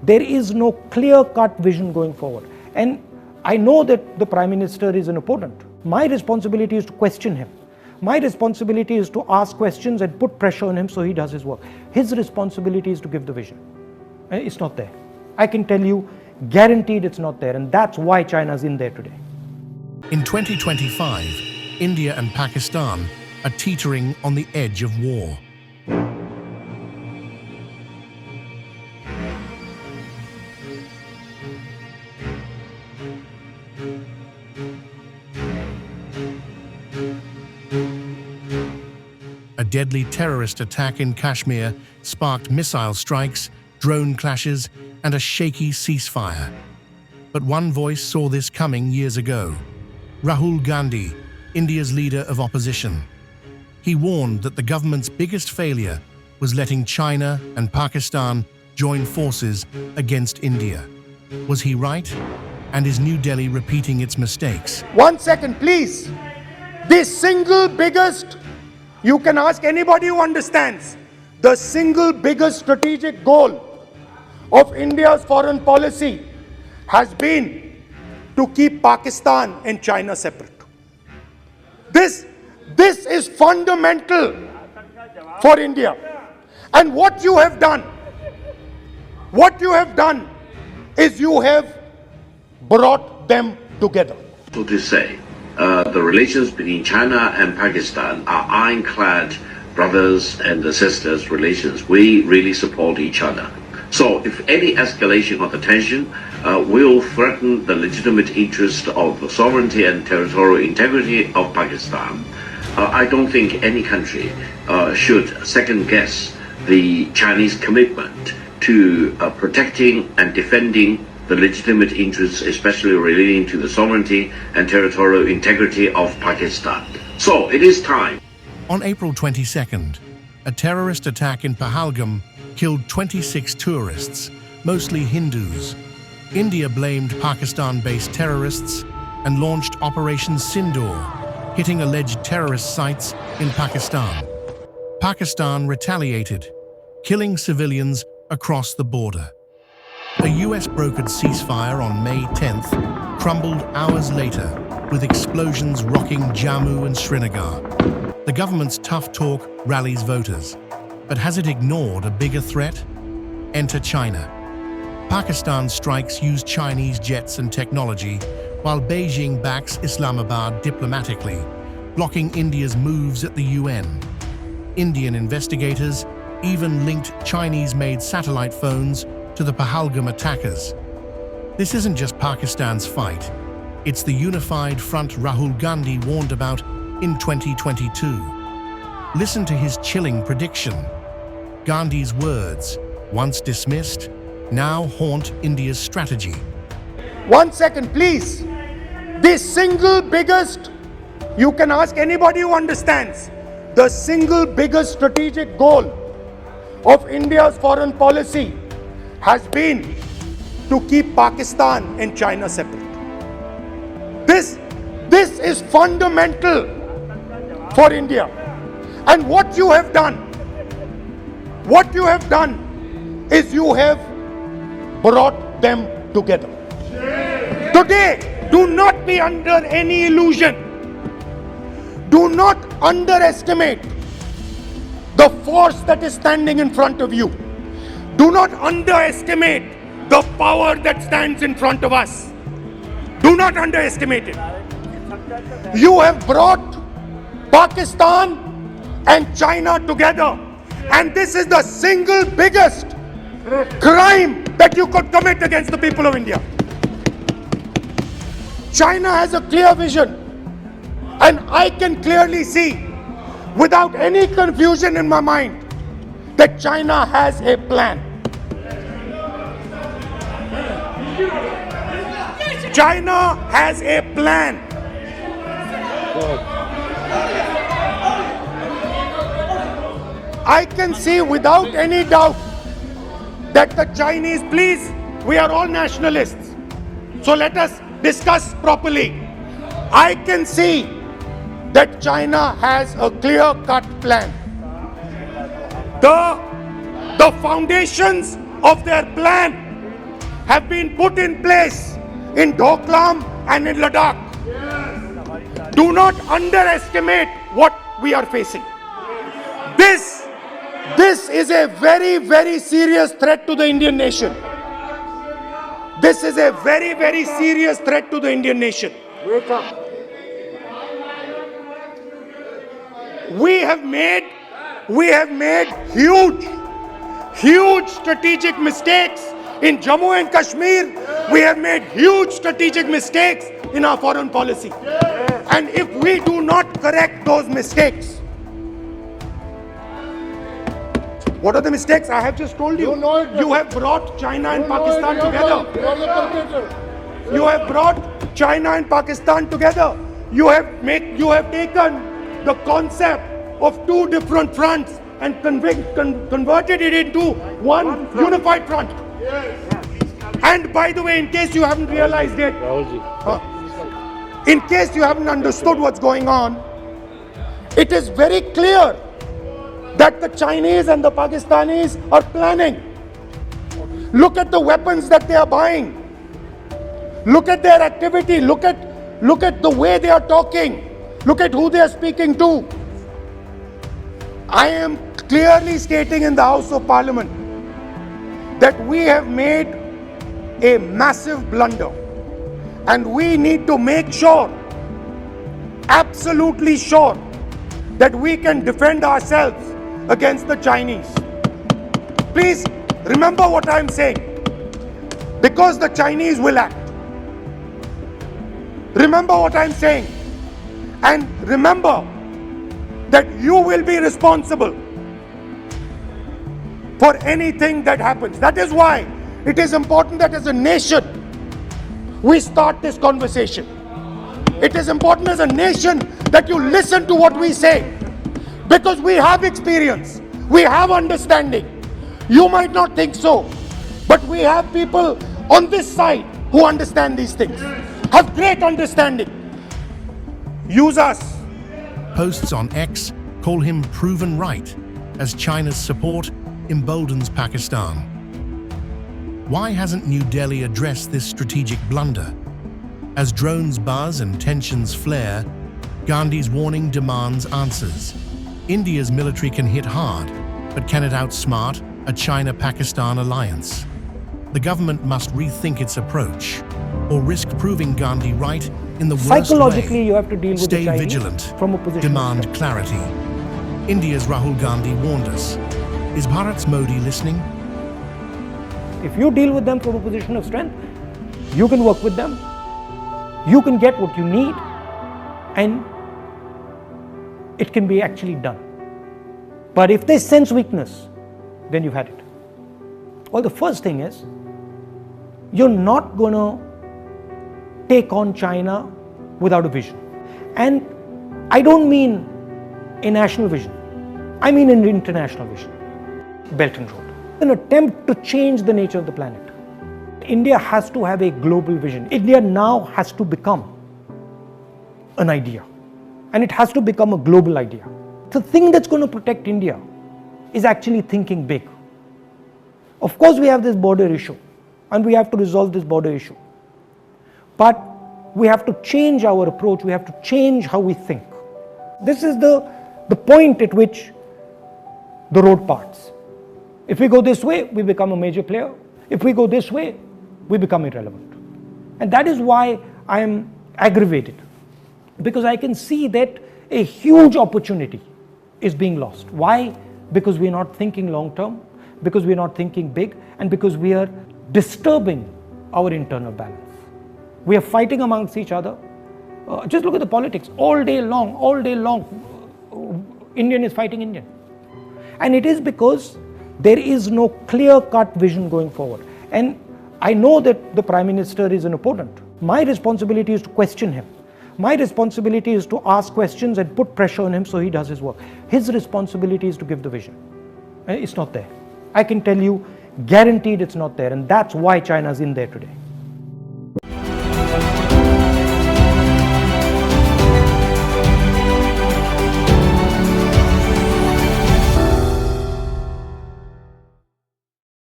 There is no clear-cut vision going forward. And I know that the Prime Minister is an opponent. My responsibility is to question him. My responsibility is to ask questions and put pressure on him so he does his work. His responsibility is to give the vision. It's not there. I can tell you, guaranteed it's not there. And that's why China's in there today. In 2025, India and Pakistan are teetering on the edge of war. A deadly terrorist attack in Kashmir sparked missile strikes, drone clashes, and a shaky ceasefire. But one voice saw this coming years ago. Rahul Gandhi, India's leader of opposition. He warned that the government's biggest failure was letting China and Pakistan join forces against India. Was he right? And is New Delhi repeating its mistakes? 1 second, please. The single biggest, you can ask anybody who understands, the single biggest strategic goal of India's foreign policy has been to keep Pakistan and China separate. This is fundamental for India. And what you have done is you have brought them together. So to say, the relations between China and Pakistan are ironclad brothers and sisters relations. We really support each other. So if any escalation of the tension will threaten the legitimate interest of the sovereignty and territorial integrity of Pakistan, I don't think any country should second guess the Chinese commitment to protecting and defending the legitimate interests, especially relating to the sovereignty and territorial integrity of Pakistan. So it is time. On April 22nd, a terrorist attack in Pahalgam killed 26 tourists, mostly Hindus. India blamed Pakistan-based terrorists and launched Operation Sindoor, hitting alleged terrorist sites in Pakistan. Pakistan retaliated, killing civilians across the border. A US-brokered ceasefire on May 10th crumbled hours later, with explosions rocking Jammu and Srinagar. The government's tough talk rallies voters. But has it ignored a bigger threat? Enter China. Pakistan's strikes use Chinese jets and technology, while Beijing backs Islamabad diplomatically, blocking India's moves at the UN. Indian investigators even linked Chinese-made satellite phones to the Pahalgam attackers. This isn't just Pakistan's fight. It's the unified front Rahul Gandhi warned about in 2022. Listen to his chilling prediction. Gandhi's words, once dismissed, now haunt India's strategy. 1 second, please. The single biggest, you can ask anybody who understands, the single biggest strategic goal of India's foreign policy has been to keep Pakistan and China separate. This is fundamental for India. And what you have done is you have brought them together. Today, do not be under any illusion. Do not underestimate the force that is standing in front of you. Do not underestimate the power that stands in front of us. Do not underestimate it. You have brought Pakistan and China together, and this is the single biggest crime that you could commit against the people of India. China has a clear vision, and I can clearly see, without any confusion in my mind, that China has a plan. China has a plan. I can see without any doubt that the Chinese, please, we are all nationalists, so let us discuss properly. I can see that China has a clear-cut plan. The foundations of their plan have been put in place in Doklam and in Ladakh. Do not underestimate what we are facing. This is a very, very serious threat to the Indian nation. This is a very, very serious threat to the Indian nation. Wake up. We have made huge strategic mistakes in Jammu and Kashmir. We have made huge strategic mistakes in our foreign policy. And if we do not correct those mistakes, what are the mistakes? I have just told you. You know it. You have brought China and Pakistan together. You are the perpetrator. You have brought China and Pakistan together. You have taken the concept of two different fronts and converted it into one unified front. And by the way, in case you haven't realized it, in case you haven't understood what's going on, it is very clear that the Chinese and the Pakistanis are planning. Look at the weapons that they are buying. Look at their activity. Look at the way they are talking. Look at who they are speaking to. I am clearly stating in the House of Parliament that we have made a massive blunder, and we need to make sure, absolutely sure, that we can defend ourselves against the Chinese. Please remember what I am saying, because the Chinese will act. Remember what I am saying, and remember that you will be responsible for anything that happens. That is why it is important that as a nation we start this conversation. It is important as a nation that you listen to what we say, because we have experience, we have understanding. You might not think so, but we have people on this side who understand these things, have great understanding. Use us. Posts on X call him proven right as China's support emboldens Pakistan. Why hasn't New Delhi addressed this strategic blunder? As drones buzz and tensions flare, Gandhi's warning demands answers. India's military can hit hard, but can it outsmart a China-Pakistan alliance? The government must rethink its approach, or risk proving Gandhi right in the worst Psychologically, way. you have to deal with Stay the Chinese vigilant. from a position Demand of strength. clarity. India's Rahul Gandhi warned us. Is Bharat's Modi listening? If you deal with them from a position of strength, you can work with them, you can get what you need, and it can be actually done. But if they sense weakness, then you've had it. Well, the first thing is, you're not going to take on China without a vision. And I don't mean a national vision, I mean an international vision. Belt and Road. An attempt to change the nature of the planet. India has to have a global vision. India now has to become an idea, and it has to become a global idea. The thing that's going to protect India is actually thinking big. Of course, we have this border issue, and we have to resolve this border issue. But we have to change our approach, we have to change how we think. This is the point at which the road parts. If we go this way, we become a major player. If we go this way, we become irrelevant. And that is why I am aggravated, because I can see that a huge opportunity is being lost. Why? Because we are not thinking long term, because we are not thinking big, and because we are disturbing our internal balance. We are fighting amongst each other. Just look at the politics. All day long, Indian is fighting Indian. And it is because there is no clear-cut vision going forward. And I know that the Prime Minister is an opponent. My responsibility is to question him. My responsibility is to ask questions and put pressure on him so he does his work. His responsibility is to give the vision. It's not there. I can tell you, guaranteed it's not there. And that's why China's in there today.